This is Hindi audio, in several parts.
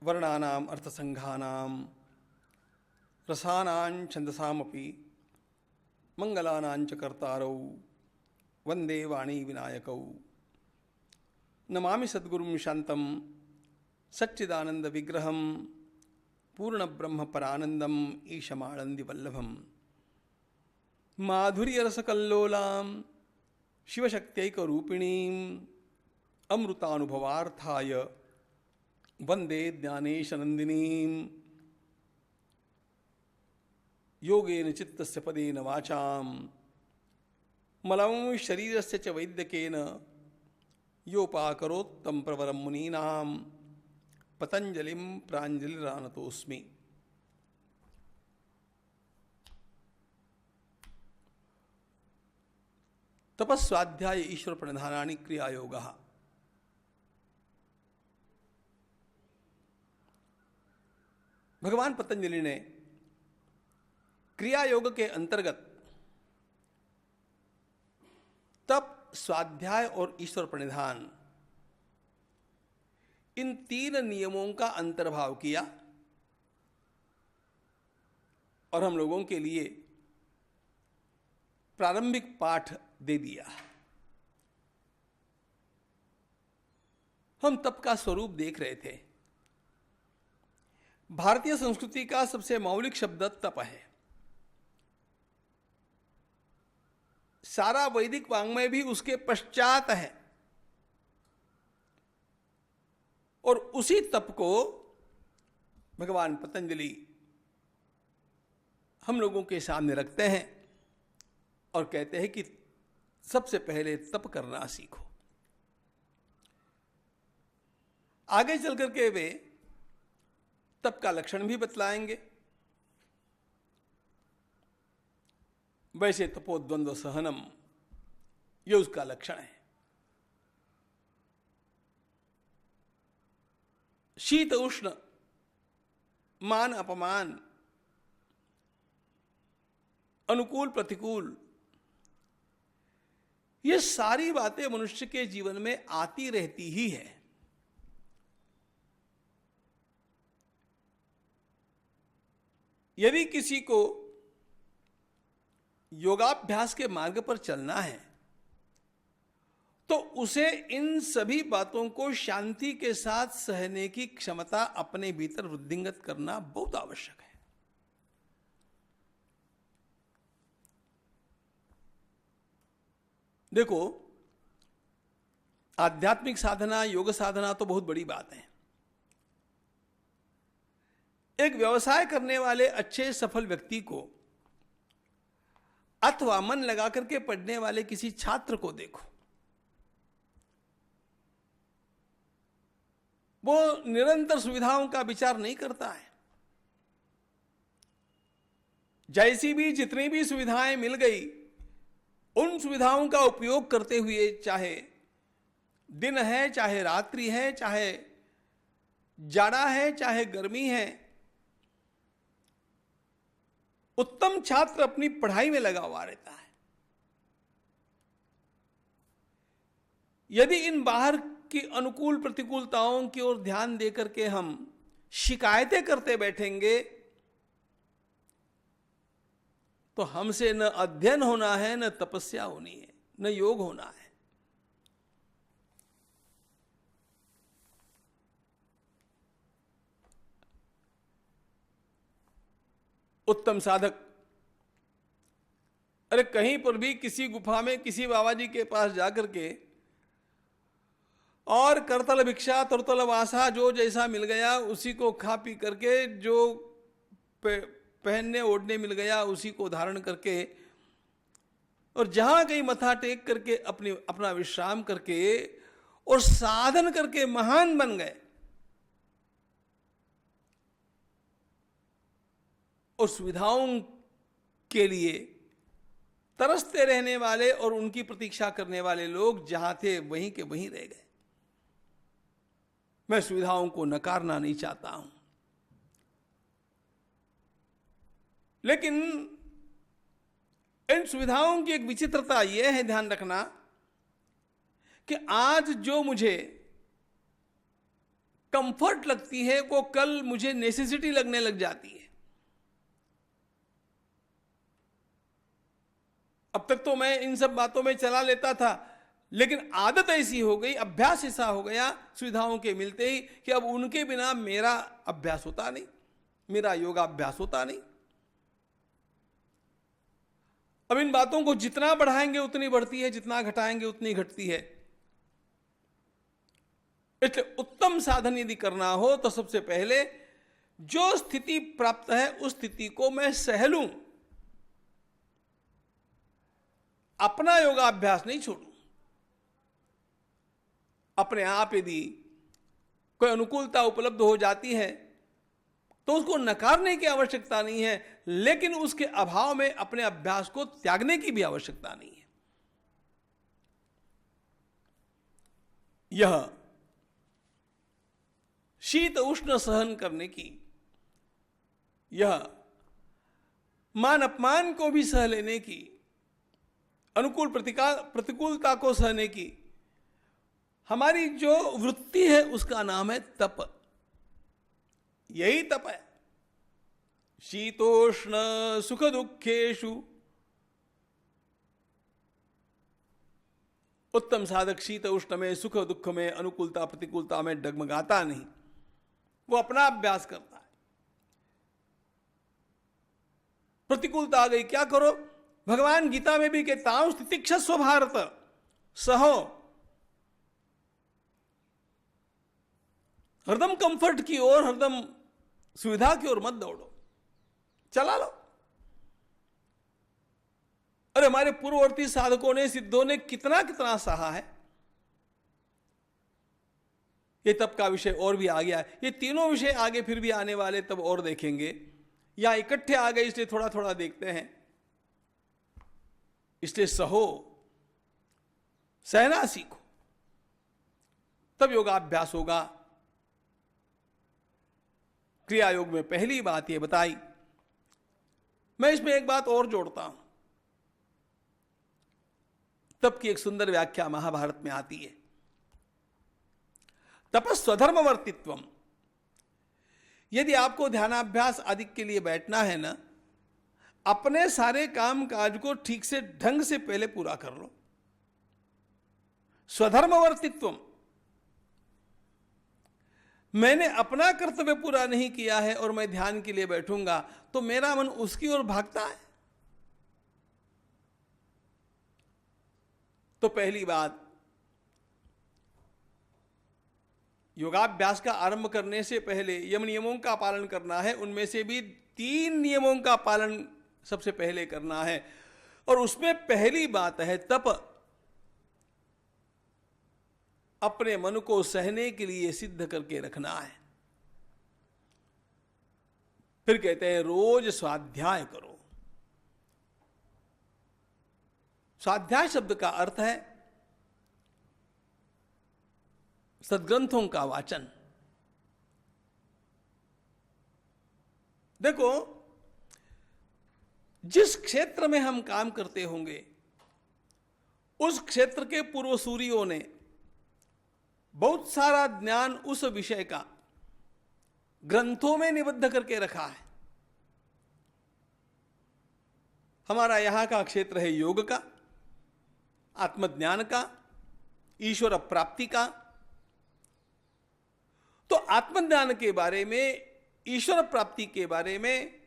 वर्णानाम अर्थसंघानाम रसानां छंदसामपि मंगलानांच कर्तारौ वंदे वाणी विनायकौ नमामि सद्गुरुं शांतं सच्चिदानंद विग्रहं पूर्ण ब्रह्म परानंदम ईशमानंदी वल्लभम माधुर्य रसकल्लोलां शिवशक्त्यैकरूपिणीं अमृतानुभवार्थाय वंदे ज्ञानेशनंदिनीं योगेन चित्तस्य पदेन वाचां मलं शरीरस्य च वैद्यकेन योपाकरोत्तम प्रवरं मुनीनां पतंजलिं प्राञ्जलिरानतोऽस्मि। तपस्वाध्याय ईश्वर प्रणिधानानि क्रियायोगः। भगवान पतंजलि ने क्रिया योग के अंतर्गत तप, स्वाध्याय और ईश्वर प्रणिधान इन तीन नियमों का अंतर्भाव किया और हम लोगों के लिए प्रारंभिक पाठ दे दिया। हम तप का स्वरूप देख रहे थे। भारतीय संस्कृति का सबसे मौलिक शब्द तप है। सारा वैदिक वाङ्मय भी उसके पश्चात है और उसी तप को भगवान पतंजलि हम लोगों के सामने रखते हैं और कहते हैं कि सबसे पहले तप करना सीखो। आगे चल करके वे तप का लक्षण भी बतलाएंगे। वैसे तपोद्वंद्व सहनम ये उसका लक्षण है। शीत उष्ण, मान अपमान, अनुकूल प्रतिकूल, ये सारी बातें मनुष्य के जीवन में आती रहती ही है। यदि किसी को योगाभ्यास के मार्ग पर चलना है तो उसे इन सभी बातों को शांति के साथ सहने की क्षमता अपने भीतर वृद्धिंगत करना बहुत आवश्यक है। देखो, आध्यात्मिक साधना, योग साधना तो बहुत बड़ी बात है। एक व्यवसाय करने वाले अच्छे सफल व्यक्ति को अथवा मन लगा करके पढ़ने वाले किसी छात्र को देखो, वो निरंतर सुविधाओं का विचार नहीं करता है। जैसी भी जितनी भी सुविधाएं मिल गई, उन सुविधाओं का उपयोग करते हुए, चाहे दिन है, चाहे रात्रि है, चाहे जाड़ा है, चाहे गर्मी है, उत्तम छात्र अपनी पढ़ाई में लगा हुआ रहता है। यदि इन बाहर की अनुकूल प्रतिकूलताओं की ओर ध्यान देकर के हम शिकायतें करते बैठेंगे तो हमसे न अध्ययन होना है, न तपस्या होनी है, न योग होना है। उत्तम साधक, अरे कहीं पर भी किसी गुफा में किसी बाबा जी के पास जाकर के और करतल भिक्षा तुरतल वासा, जो जैसा मिल गया उसी को खा पी करके, जो पहनने ओढ़ने मिल गया उसी को धारण करके, और जहां कहीं मथा टेक करके अपना विश्राम करके और साधन करके महान बन गए, और सुविधाओं के लिए तरसते रहने वाले और उनकी प्रतीक्षा करने वाले लोग जहां थे वहीं के वहीं रह गए। मैं सुविधाओं को नकारना नहीं चाहता हूं, लेकिन इन सुविधाओं की एक विचित्रता यह है, ध्यान रखना, कि आज जो मुझे कंफर्ट लगती है वो कल मुझे नेसेसिटी लगने लग जाती है। अब तक तो मैं इन सब बातों में चला लेता था, लेकिन आदत ऐसी हो गई, अभ्यास ऐसा हो गया सुविधाओं के मिलते ही कि अब उनके बिना मेरा अभ्यास होता नहीं, मेरा योगाभ्यास होता नहीं। अब इन बातों को जितना बढ़ाएंगे उतनी बढ़ती है, जितना घटाएंगे उतनी घटती है। इसलिए उत्तम साधन यदि करना हो तो सबसे पहले जो स्थिति प्राप्त है उस स्थिति को मैं सह लूं, अपना योगाभ्यास नहीं छोड़ूं। अपने आप यदि कोई अनुकूलता उपलब्ध हो जाती है तो उसको नकारने की आवश्यकता नहीं है, लेकिन उसके अभाव में अपने अभ्यास को त्यागने की भी आवश्यकता नहीं है। यह शीत उष्ण सहन करने की, यह मान अपमान को भी सह लेने की, अनुकूल प्रतिकूलता को सहने की हमारी जो वृत्ति है उसका नाम है तप। यही तप है। शीतोष्ण सुख दुखेषु, उत्तम साधक शीत उष्ण में, सुख दुख में, अनुकूलता प्रतिकूलता में डगमगाता नहीं, वो अपना अभ्यास करता है। प्रतिकूलता आ गई, क्या करो? भगवान गीता में भी कहता हूं स्थितिक्षस्व भारत, सहो। हरदम कंफर्ट की ओर, हरदम सुविधा की ओर मत दौड़ो, चला लो। अरे हमारे पूर्ववर्ती साधकों ने, सिद्धों ने कितना कितना सहा है। ये तप का विषय और भी आ गया है। ये तीनों विषय आगे फिर भी आने वाले, तब और देखेंगे। या इकट्ठे आ गए इसलिए थोड़ा थोड़ा देखते हैं। इसलिए सहो, सहना सीखो, तब योगाभ्यास होगा। क्रिया योग में पहली बात यह बताई। मैं इसमें एक बात और जोड़ता हूं। तप की एक सुंदर व्याख्या महाभारत में आती है। तपस्वधर्मवर्तित्वम। यदि आपको ध्यानाभ्यास आदि के लिए बैठना है ना, अपने सारे काम काज को ठीक से ढंग से पहले पूरा कर लो। स्वधर्मवर्तित्वम, मैंने अपना कर्तव्य पूरा नहीं किया है और मैं ध्यान के लिए बैठूंगा तो मेरा मन उसकी ओर भागता है। तो पहली बात, योगाभ्यास का आरंभ करने से पहले यम नियमों का पालन करना है। उनमें से भी 3 नियमों का पालन सबसे पहले करना है, और उसमें पहली बात है तप। अपने मन को सहने के लिए सिद्ध करके रखना है। फिर कहते हैं रोज स्वाध्याय करो। स्वाध्याय शब्द का अर्थ है सद्ग्रंथों का वाचन। देखो, जिस क्षेत्र में हम काम करते होंगे उस क्षेत्र के पूर्वसूरियों ने बहुत सारा ज्ञान उस विषय का ग्रंथों में निबद्ध करके रखा है। हमारा यहां का क्षेत्र है योग का, आत्मज्ञान का, ईश्वर प्राप्ति का। तो आत्मज्ञान के बारे में, ईश्वर प्राप्ति के बारे में,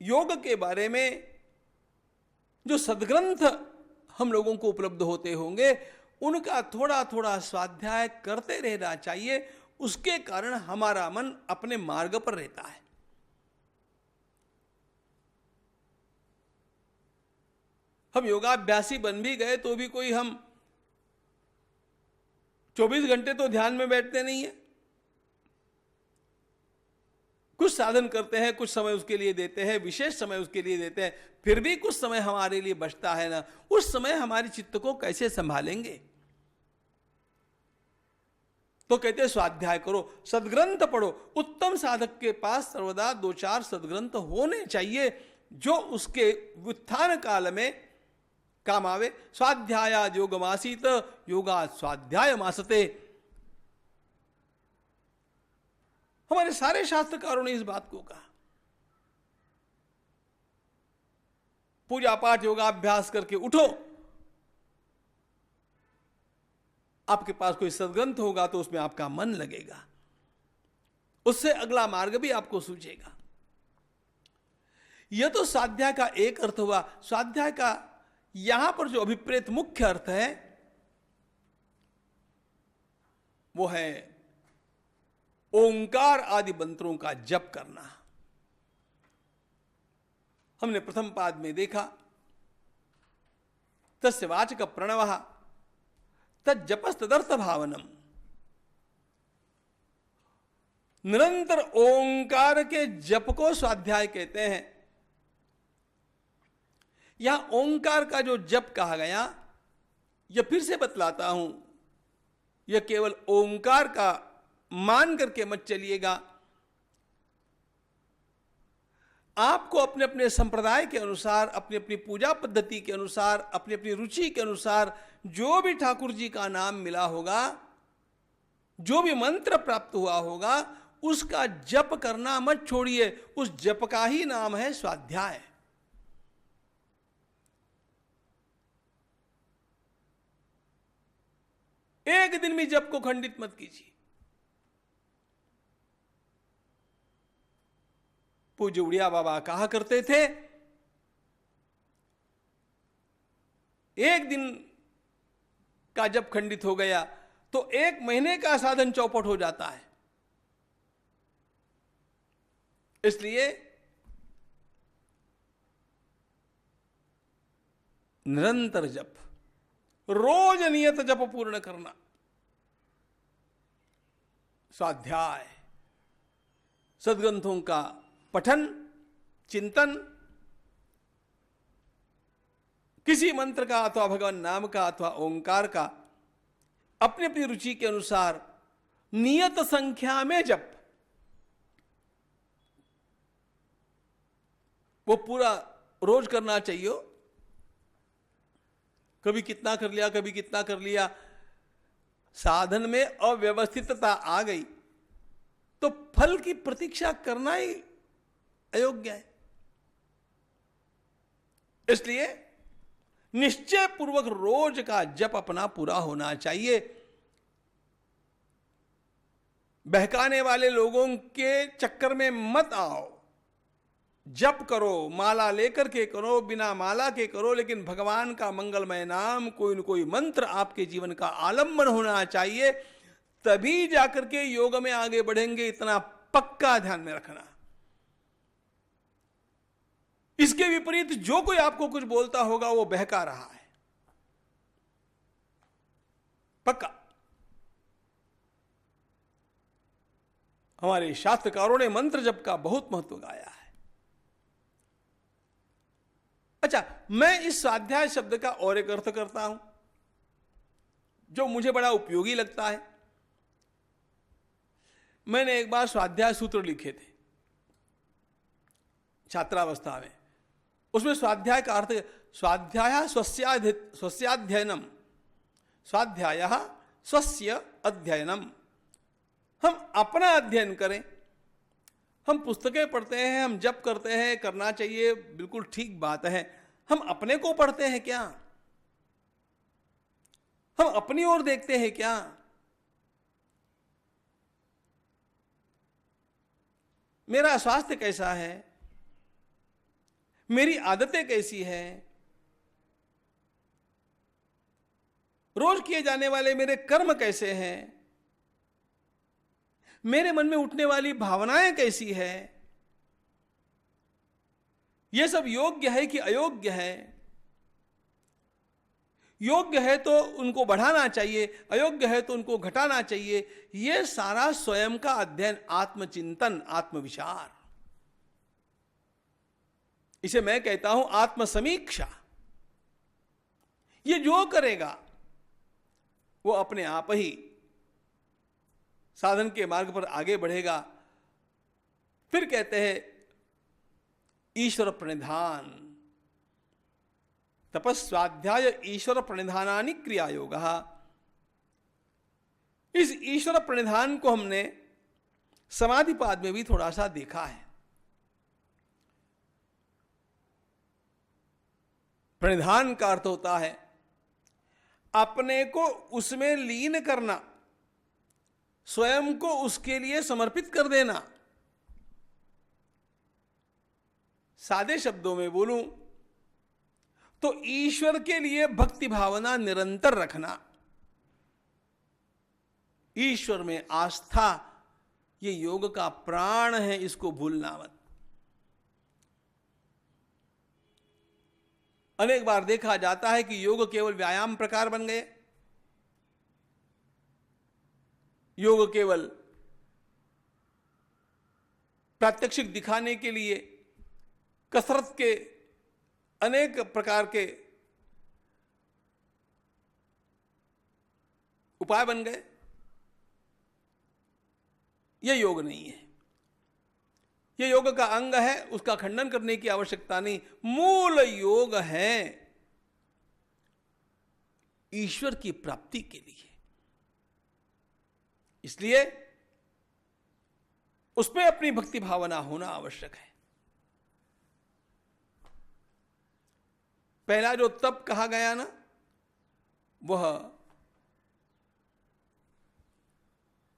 योग के बारे में जो सद्ग्रंथ हम लोगों को उपलब्ध होते होंगे उनका थोड़ा थोड़ा स्वाध्याय करते रहना चाहिए। उसके कारण हमारा मन अपने मार्ग पर रहता है। हम योगाभ्यासी बन भी गए तो भी कोई हम 24 घंटे तो ध्यान में बैठते नहीं है। कुछ साधन करते हैं, कुछ समय उसके लिए देते हैं, विशेष समय उसके लिए देते हैं, फिर भी कुछ समय हमारे लिए बचता है ना। उस समय हमारे चित्त को कैसे संभालेंगे? तो कहते हैं स्वाध्याय करो, सद्ग्रंथ पढ़ो। उत्तम साधक के पास सर्वदा 2-4 सद्ग्रंथ होने चाहिए जो उसके उत्थान काल में काम आवे। स्वाध्याया योगमासीत, योगा स्वाध्याय मासते। हमारे सारे शास्त्रकारों ने इस बात को कहा। पूजा पाठ योगाभ्यास करके उठो, आपके पास कोई सद्ग्रंथ होगा तो उसमें आपका मन लगेगा, उससे अगला मार्ग भी आपको सूझेगा। यह तो स्वाध्याय का एक अर्थ हुआ। स्वाध्याय का यहां पर जो अभिप्रेत मुख्य अर्थ है वो है ओंकार आदि मंत्रों का जप करना। हमने प्रथम पाद में देखा, तस्य वाचक प्रणवः तज्जपस्तदर्थ भावनम। निरंतर ओंकार के जप को स्वाध्याय कहते हैं। यहां ओंकार का जो जप कहा गया, यह फिर से बतलाता हूं, यह केवल ओंकार का मान करके मत चलिएगा। आपको अपने अपने संप्रदाय के अनुसार, अपनी अपनी पूजा पद्धति के अनुसार, अपनी अपनी रुचि के अनुसार जो भी ठाकुर जी का नाम मिला होगा, जो भी मंत्र प्राप्त हुआ होगा, उसका जप करना मत छोड़िए। उस जप का ही नाम है स्वाध्याय। एक दिन भी जप को खंडित मत कीजिए। पूज्य उड़िया बाबा कहा करते थे, एक दिन का जप खंडित हो गया तो एक महीने का साधन चौपट हो जाता है। इसलिए निरंतर जप, रोज नियत जप पूर्ण करना, स्वाध्याय, सद्ग्रंथों का पठन, चिंतन, किसी मंत्र का अथवा भगवान नाम का अथवा ओंकार का अपनी अपनी रुचि के अनुसार नियत संख्या में जप, वो पूरा रोज करना चाहिए। कभी कितना कर लिया, कभी कितना कर लिया, साधन में अव्यवस्थितता आ गई तो फल की प्रतीक्षा करना ही अयोग्य है। इसलिए निश्चय पूर्वक रोज का जप अपना पूरा होना चाहिए। बहकाने वाले लोगों के चक्कर में मत आओ। जप करो, माला लेकर के करो, बिना माला के करो, लेकिन भगवान का मंगलमय नाम, कोई न कोई मंत्र आपके जीवन का आलंबन होना चाहिए, तभी जाकर के योग में आगे बढ़ेंगे। इतना पक्का ध्यान में रखना। इसके विपरीत जो कोई आपको कुछ बोलता होगा वो बहका रहा है, पक्का। हमारे शास्त्रकारों ने मंत्र जप का बहुत महत्व गाया है। अच्छा, मैं इस स्वाध्याय शब्द का और एक अर्थ करता हूं जो मुझे बड़ा उपयोगी लगता है। मैंने एक बार स्वाध्याय सूत्र लिखे थे छात्रावस्था में। उसमें स्वाध्याय का अर्थ, स्वाध्याय स्वस्याध्ययनम, स्वाध्याय स्वस्य अध्ययनम। हम अपना अध्ययन करें। हम पुस्तकें पढ़ते हैं, हम जप करते हैं, करना चाहिए, बिल्कुल ठीक बात है। हम अपने को पढ़ते हैं क्या? हम अपनी ओर देखते हैं क्या? मेरा स्वास्थ्य कैसा है? मेरी आदतें कैसी हैं? रोज किए जाने वाले मेरे कर्म कैसे हैं? मेरे मन में उठने वाली भावनाएं कैसी है? यह सब योग्य है कि अयोग्य है? योग्य है तो उनको बढ़ाना चाहिए, अयोग्य है तो उनको घटाना चाहिए। यह सारा स्वयं का अध्ययन, आत्मचिंतन, आत्मविचार, इसे मैं कहता हूं आत्मसमीक्षा। ये जो करेगा वो अपने आप ही साधन के मार्ग पर आगे बढ़ेगा। फिर कहते हैं ईश्वर प्रणिधान, तपस्वाध्याय ईश्वर प्रणिधानानि क्रियायोगः। इस ईश्वर प्रणिधान को हमने समाधिपाद में भी थोड़ा सा देखा है। प्रणिधान का अर्थ होता है अपने को उसमें लीन करना, स्वयं को उसके लिए समर्पित कर देना। सादे शब्दों में बोलूं तो ईश्वर के लिए भक्ति भावना निरंतर रखना, ईश्वर में आस्था, ये योग का प्राण है, इसको भूलना मत। अनेक बार देखा जाता है कि योग केवल व्यायाम प्रकार बन गए, योग केवल प्रात्यक्षिक दिखाने के लिए कसरत के अनेक प्रकार के उपाय बन गए। यह योग नहीं है, यह योग का अंग है, उसका खंडन करने की आवश्यकता नहीं। मूल योग है ईश्वर की प्राप्ति के लिए, इसलिए उसमें अपनी भक्ति भावना होना आवश्यक है। पहला जो तप कहा गया ना, वह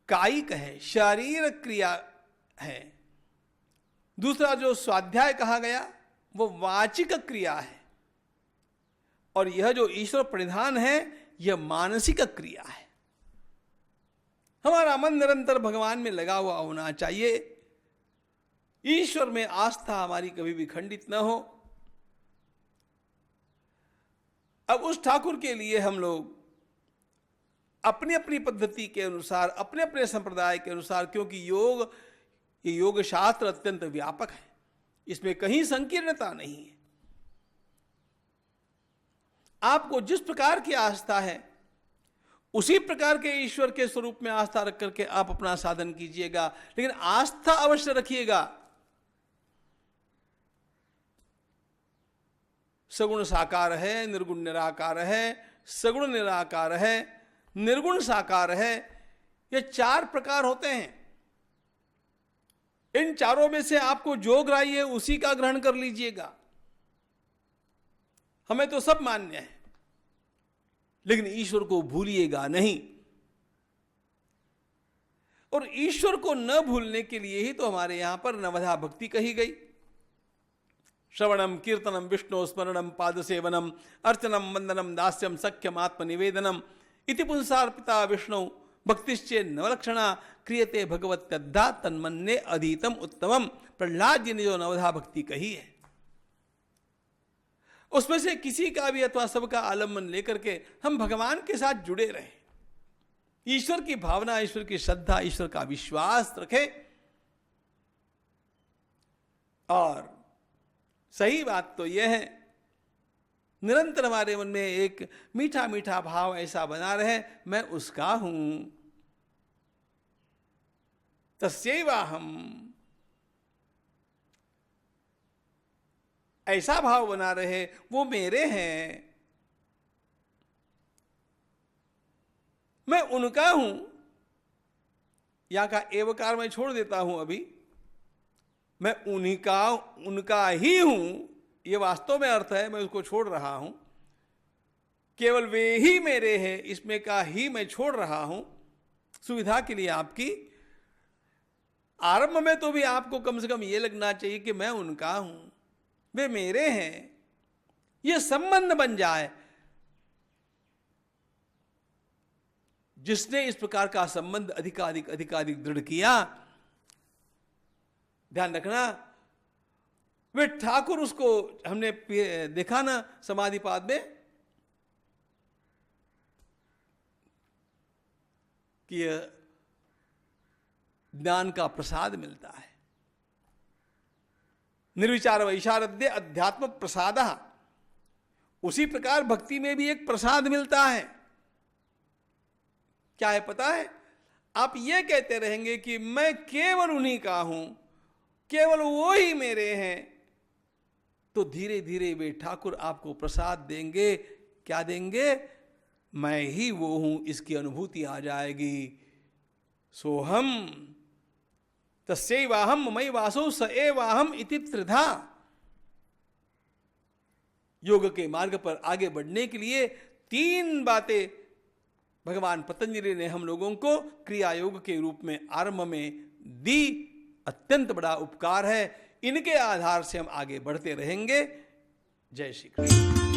कायिक है, शारीर क्रिया है। दूसरा जो स्वाध्याय कहा गया वो वाचिक क्रिया है, और यह जो ईश्वर प्रणिधान है यह मानसिक क्रिया है। हमारा मन निरंतर भगवान में लगा हुआ होना चाहिए, ईश्वर में आस्था हमारी कभी भी खंडित न हो। अब उस ठाकुर के लिए हम लोग अपनी अपनी पद्धति के अनुसार, अपने अपने संप्रदाय के अनुसार, क्योंकि ये योग शास्त्र अत्यंत व्यापक है, इसमें कहीं संकीर्णता नहीं है। आपको जिस प्रकार की आस्था है उसी प्रकार के ईश्वर के स्वरूप में आस्था रख करके आप अपना साधन कीजिएगा, लेकिन आस्था अवश्य रखिएगा। सगुण साकार है, निर्गुण निराकार है, सगुण निराकार है, निर्गुण साकार है, ये चार प्रकार होते हैं। इन चारों में से आपको जो ग्राह्य है उसी का ग्रहण कर लीजिएगा। हमें तो सब मान्य है, लेकिन ईश्वर को भूलिएगा नहीं। और ईश्वर को न भूलने के लिए ही तो हमारे यहां पर नवधा भक्ति कही गई। श्रवणम कीर्तनम विष्णु स्मरणम पाद सेवनम अर्चनम वंदनम दास्यम सख्यम आत्मनिवेदनम इति पुंसार्पिता विष्णु भक्तिश्चे नवलक्षणा क्रियते भगवत्यद्धा तन्मन्ये अधीतम उत्तमम। प्रहलाद जी ने जो नवधा भक्ति कही है उसमें से किसी का भी अथवा सबका आलम्बन लेकर के हम भगवान के साथ जुड़े रहें, ईश्वर की भावना, ईश्वर की श्रद्धा, ईश्वर का विश्वास रखें। और सही बात तो यह है, निरंतर हमारे मन में एक मीठा मीठा भाव ऐसा बना रहे, मैं उसका हूं, तस्यैवाहम, ऐसा भाव बना रहे, वो मेरे हैं, मैं उनका हूं। यहां का एवकार मैं छोड़ देता हूं अभी, मैं उन्हीं का, उनका ही हूं, ये वास्तव में अर्थ है, मैं उसको छोड़ रहा हूं। केवल वे ही मेरे हैं, इसमें का ही मैं छोड़ रहा हूं सुविधा के लिए आपकी। आरंभ में तो भी आपको कम से कम ये लगना चाहिए कि मैं उनका हूं, वे मेरे हैं, ये संबंध बन जाए। जिसने इस प्रकार का संबंध अधिकाधिक दृढ़ किया, ध्यान रखना, वे ठाकुर, उसको हमने देखा ना समाधिपाद में कि ज्ञान का प्रसाद मिलता है। निर्विचार वैशारद्य अध्यात्म प्रसाद, उसी प्रकार भक्ति में भी एक प्रसाद मिलता है। क्या है पता है? आप ये कहते रहेंगे कि मैं केवल उन्हीं का हूं, केवल वो ही मेरे हैं, तो धीरे धीरे वे ठाकुर आपको प्रसाद देंगे। क्या देंगे? मैं ही वो हूं, इसकी अनुभूति आ जाएगी। सोहम, तस्यैवाहम मयि वासो स एवाहम इति त्रिधा। योग के मार्ग पर आगे बढ़ने के लिए 3 बातें भगवान पतंजलि ने हम लोगों को क्रिया योग के रूप में आरंभ में दी। अत्यंत बड़ा उपकार है। इनके आधार से हम आगे बढ़ते रहेंगे। जय श्री कृष्ण।